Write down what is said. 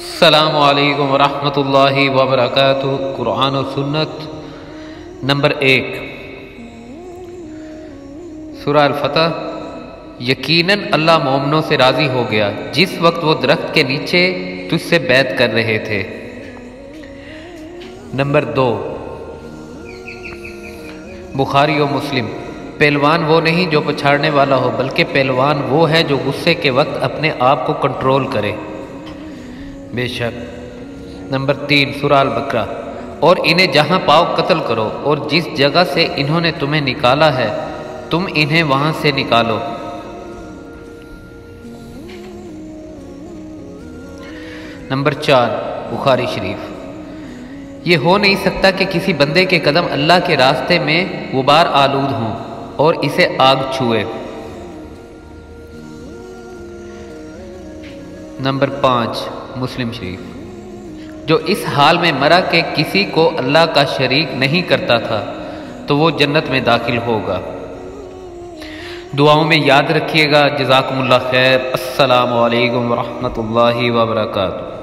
السلام علیکم ورحمۃ اللہ وبرکاتہ۔ قرآن و سنت نمبر 1، سورہ الفتح۔ یقیناً اللہ مومنوں سے راضی ہو گیا جس وقت وہ درخت کے نیچے تجھ سے بیعت کر رہے تھے۔ نمبر 2، بخاری و مسلم۔ پہلوان وہ نہیں جو پچھاڑنے والا ہو، بلکہ پہلوان وہ ہے جو غصے کے وقت اپنے آپ کو کنٹرول کرے، بے شک۔ نمبر 3، سورہ البقرہ۔ اور انہیں جہاں پاؤ قتل کرو، اور جس جگہ سے انہوں نے تمہیں نکالا ہے تم انہیں وہاں سے نکالو۔ نمبر 4، بخاری شریف۔ یہ ہو نہیں سکتا کہ کسی بندے کے قدم اللہ کے راستے میں غبار آلود ہوں اور اسے آگ چھوئے۔ نمبر 5، مسلم شریف۔ جو اس حال میں مرا کہ کسی کو اللہ کا شریک نہیں کرتا تھا تو وہ جنت میں داخل ہوگا۔ دعاؤں میں یاد رکھیے گا۔ جزاکم اللہ خیر۔ السلام علیکم ورحمۃ اللہ وبرکاتہ۔